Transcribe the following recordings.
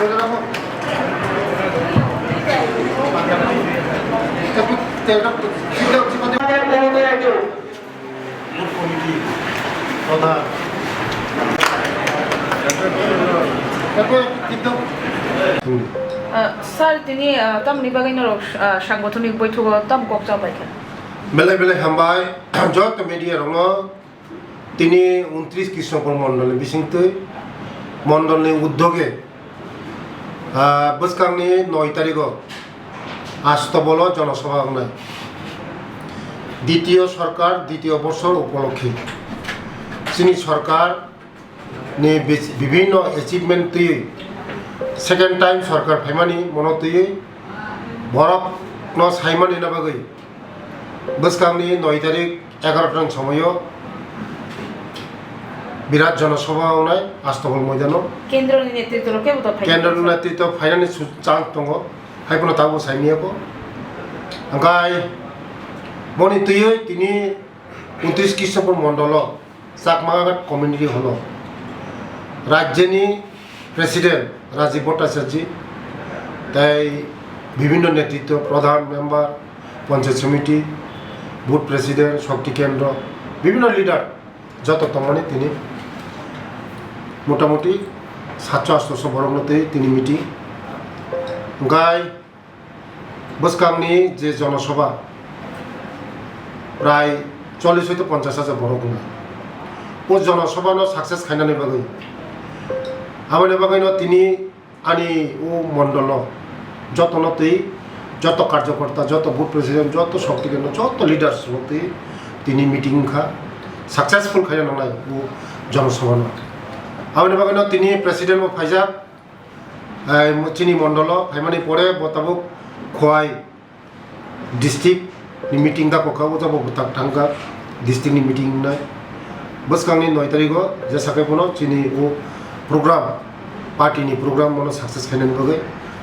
Sir তিনি তামনি বাগাইনার সাংগঠনিক বৈঠক তাম কক্সা বাইকেন বেলায় বেলায় হামবাই যত মিডিয়া রঙ তিনি 29 কৃষ্ণপুর মন্ডলে বিশিংতে মন্ডলनि উদ্যোগে বসকাংনি 9 তারিখ আস্তবল জনসভা হনায় দ্বিতীয় সরকার দ্বিতীয় বছর উপলক্ষে চিনি সরকার नि বিভিন্ন অ্যাচিভমেন্ট তুই সেকেন্ড টাইম সরকার ফাইমানি মন তুই বরফ ন সাইমানি না বাগৈ বসকাংনি 9 তারিখ 11টার সময় বিরাট জনসভা হনায় আস্তবল ময়দান কেন্দ্রनि নেতৃত্বকে কেন্দ্র নেতৃত্ব ফাইনানি চাং দङ হাইপনো তাবো সাইনিয়াকো ओमफ्राय मनि तुय তিনি 29 Krishnapur Mondal Chakmaghat community hall রাজ্যনি president Rajib Bhattacharya তাই বিভিন্ন নেতৃত্ব প্রধান মেম্বার পঞ্চায়েত সমিতি বুথ প্রেসিডেন্ট শক্তি কেন্দ্র বিভিন্ন লিডার যত তমনি তিনি মোটামুটি 700-800 বরংতে তিনি মিটিং গাই বসকাংনি যে জনসভা প্রায় 40-50 বরং ও জনসভা সাকসেস খাইনানি বাগৈ আমানি বাগৈন তিনি আনি ও মন্ডল যতনতেই যত কার্যকর্তা যত বুথ প্রেসিডেন্ট যত শক্তি কেন্দ্র যত লিডার্স হতে তিনি মিটিং খা সাকসেসফুল খাইনা নয় ও জনসভা আমানি বাগৈন তিনি প্রেসিডেন্ট ফাইজাব চিনি মন্ডল ফাইমানি পরে বতাবক খোয়াই ডিস্ট্রিক্ট মিটিং दा कोखाबो जाबो बुताक थांगा डिस्ट्रिक्ट नि मिटिं नाय बसकांनि 9 तारिख जे साकेपनो चिनि ओ प्रोग्राम पार्टी नि प्रोग्राम मनो सक्सेस खाइनानि बगै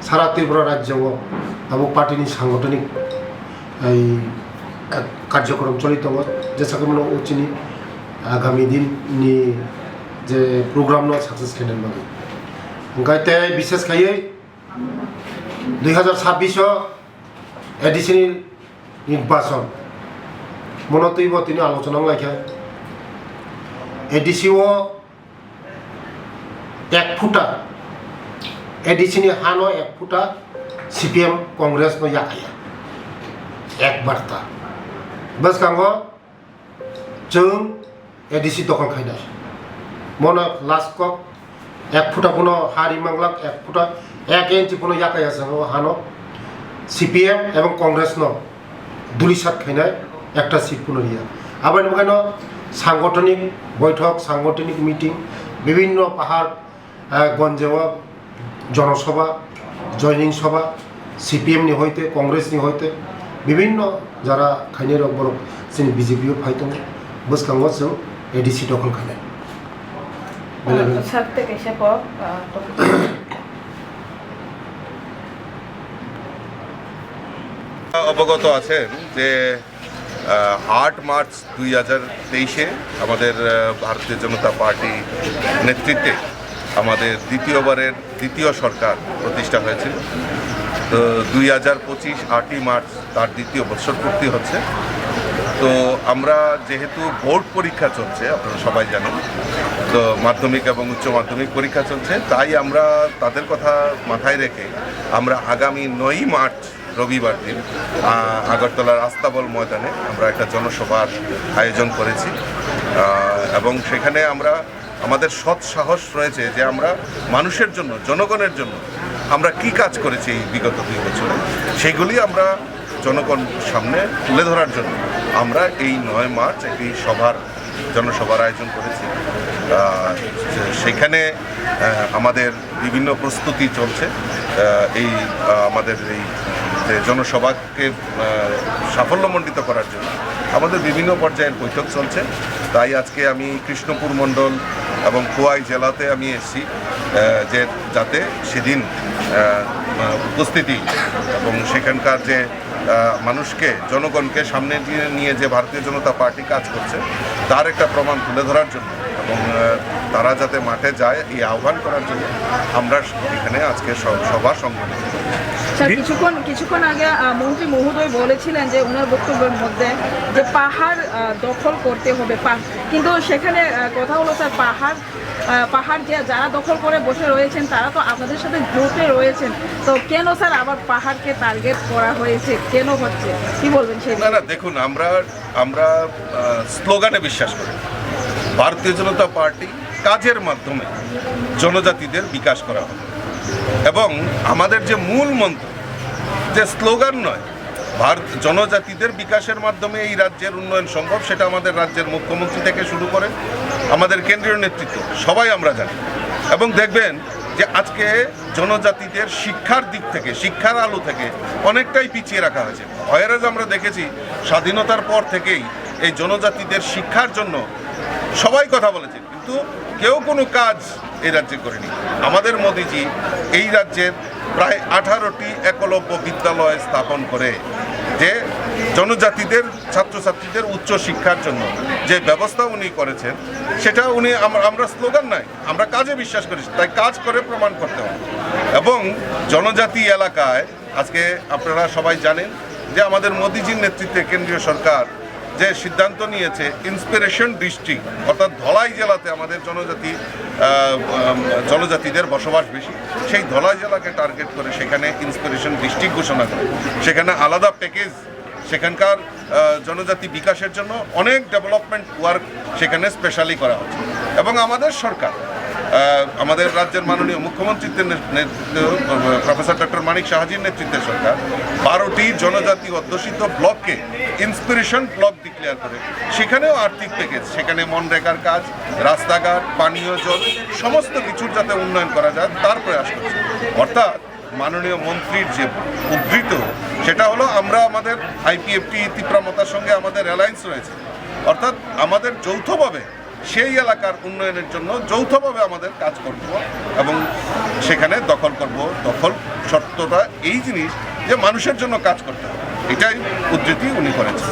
सारा त्रिपुरा राज्यआव आबो पार्टी नि सांगठनिक এই কার্যক্রম চলিত দङ जे साकेपनो ओ चिनि आगामी दिन नि जे प्रोग्राम न सक्सेस खाइनानि बगै गायते विशेष खायै 2026 एडिशनल নির্বাচন মনতৈব তিনি আলোচনা লাইখা এডিসিও 1 ফুটা এডিসিনি হানো 1 ফুটা সিপিএম কংগ্রেস ন ইয়াকায়া এক বার্তা বাস কাঙ্গ जों এডিসি দখল খাইনা মন লাস্ট কক 1 ফুটা কোনো হারি মাংলাক 1 ফুটা 1 ইঞ্চি কোনো ইয়াকায়া সঙ্গ হানো সিপিএম এবং কংগ্রেস ন দুলিশাত খাইনায় একটা সিট পুনরিয়া আবার কেন সাংগঠনিক বৈঠক সাংগঠনিক মিটিং বিভিন্ন পাহাড় গঞ্জেও জনসভা জয়নিং সভা সিপিএম নি হইতে কংগ্রেস নি হইতে বিভিন্ন যারা খাইনের বড় চিনি বিজেপিও ফাইতো বসকাঙ্গ जों এডিসি দখল খাইনায় সাথে কেসে প অবগত আছেন যে 8 মার্চ 2023-এ আমাদের ভারতীয় জনতা পার্টি নেতৃত্বে আমাদের দ্বিতীয়বারের দ্বিতীয় সরকার প্রতিষ্ঠা হয়েছিল। তো 2025 8ই মার্চ তার দ্বিতীয় বছর পূর্তি হচ্ছে। তো আমরা যেহেতু বোর্ড পরীক্ষা চলছে আপনারা সবাই জানেন, তো মাধ্যমিক এবং উচ্চ মাধ্যমিক পরীক্ষা চলছে, তাই আমরা তাদের কথা মাথায় রেখে আমরা আগামী 9ই মার্চ রবিবার দিন আগরতলার আস্তাবল ময়দানে আমরা একটা জনসভার আয়োজন করেছি এবং সেখানে আমরা আমাদের সৎ সাহস রয়েছে যে আমরা মানুষের জন্য জনগণের জন্য আমরা কি কাজ করেছি এই বিগত 2 বছরে সেইগুলি আমরা জনগণ সামনে তুলে ধরার জন্য আমরা এই 9 মার্চ একটি জনসভার আয়োজন করেছি। সেখানে আমাদের বিভিন্ন প্রস্তুতি চলছে এই আমাদের এই জনসভাকে সাফল্যমণ্ডিত করার জন্য আমাদের বিভিন্ন পর্যায়ের বৈঠক চলছে। তাই আজকে আমি কৃষ্ণপুর মণ্ডল এবং খোয়াই জেলাতে আমি এসেছি যে যাতে সেদিন উপস্থিতি এবং সেখানকার যে মানুষকে জনগণকে সামনে নিয়ে যে ভারতীয় জনতা পার্টি কাজ করছে তার একটা প্রমাণ তুলে ধরার জন্য এবং তারা যাতে মাঠে যায় এই আহ্বান করার জন্য আমরা এখানে আজকে সভা সংগঠন করেছি। স্যার কিছুক্ষণ আগে মন্ত্রী মহোদয় বলেছিলেন যে ওনার বক্তব্যের মধ্যে যে পাহাড় দখল করতে হবে, কিন্তু সেখানে কথা হলো স্যার পাহাড় যে যারা দখল করে বসে রয়েছেন তারা তো আপনাদের সাথে জোটে রয়েছেন, তো কেন স্যার আবার পাহাড়কে টার্গেট করা হয়েছে, কেন হচ্ছে, কি বলবেন সেই? না দেখুন, আমরা স্লোগানে বিশ্বাস করি। ভারতীয় জনতা পার্টি কাজের মাধ্যমে জনজাতিদের বিকাশ করা হবে এবং আমাদের যে মূল মন্ত্র, যে স্লোগান নয়, জনজাতিদের বিকাশের মাধ্যমে এই রাজ্যের উন্নয়ন সম্ভব, সেটা আমাদের রাজ্যের মুখ্যমন্ত্রী থেকে শুরু করে আমাদের কেন্দ্রীয় নেতৃত্ব সবাই আমরা জানি। এবং দেখবেন যে আজকে জনজাতিদের শিক্ষার দিক থেকে, শিক্ষার আলো থেকে অনেকটাই পিছিয়ে রাখা হয়েছে। ভয়েরাজ আমরা দেখেছি স্বাধীনতার পর থেকেই এই জনজাতিদের শিক্ষার জন্য সবাই কথা বলেছে, কিন্তু কেউ কোনো কাজ এই রাজ্যে করেনি। আমাদের মোদিজি এই রাজ্যের প্রায় 18টি একলব্য বিদ্যালয় স্থাপন করে যে জনজাতিদের ছাত্রছাত্রীদের উচ্চ শিক্ষার জন্য যে ব্যবস্থা উনি করেছেন, সেটা আমরা স্লোগান নাই, আমরা কাজে বিশ্বাস করি, তাই কাজ করে প্রমাণ করতে হবে। এবং জনজাতি এলাকায় আজকে আপনারা সবাই জানেন যে আমাদের মোদিজির নেতৃত্বে কেন্দ্রীয় সরকার যে সিদ্ধান্ত নিয়েছে, ইন্সপিরেশন ডিস্ট্রিক্ট অর্থাৎ ধলাই জেলাতে আমাদের জনজাতিদের বসবাস বেশি, সেই ধলাই জেলাকে টার্গেট করে সেখানে ইন্সপিরেশন ডিস্ট্রিক্ট ঘোষণা করে, সেখানে আলাদা প্যাকেজ, সেখানকার জনজাতি বিকাশের জন্য অনেক ডেভেলপমেন্ট ওয়ার্ক সেখানে স্পেশালি করা হচ্ছে। এবং আমাদের সরকার, আমাদের রাজ্যের মাননীয় মুখ্যমন্ত্রীর নেতৃত্বে প্রফেসর ডক্টর মানিক সাহাজির নেতৃত্বে সরকার 12টি জনজাতি অধ্যুষিত ব্লককে ইন্সপিরেশন ব্লক ডিক্লেয়ার করে সেখানেও আর্থিক প্যাকেজ, সেখানে মনরেগার কাজ, রাস্তাঘাট, পানীয় জল সমস্ত কিছুর যাতে উন্নয়ন করা যায় তার প্রয়াস করছে। অর্থাৎ মাননীয় মন্ত্রীর যে উদ্ধৃত, সেটা হলো আমরা আমাদের আইপিএফটি তিপ্রামতার সঙ্গে আমাদের অ্যালায়েন্স রয়েছে, অর্থাৎ আমাদের যৌথভাবে সেই এলাকার উন্নয়নের জন্য যৌথভাবে আমাদের কাজ করব এবং সেখানে দখল করব। দখল শর্তটা এই জিনিস যে মানুষের জন্য কাজ করতে হবে, এটাই উদ্ধৃতি উনি করেছেন।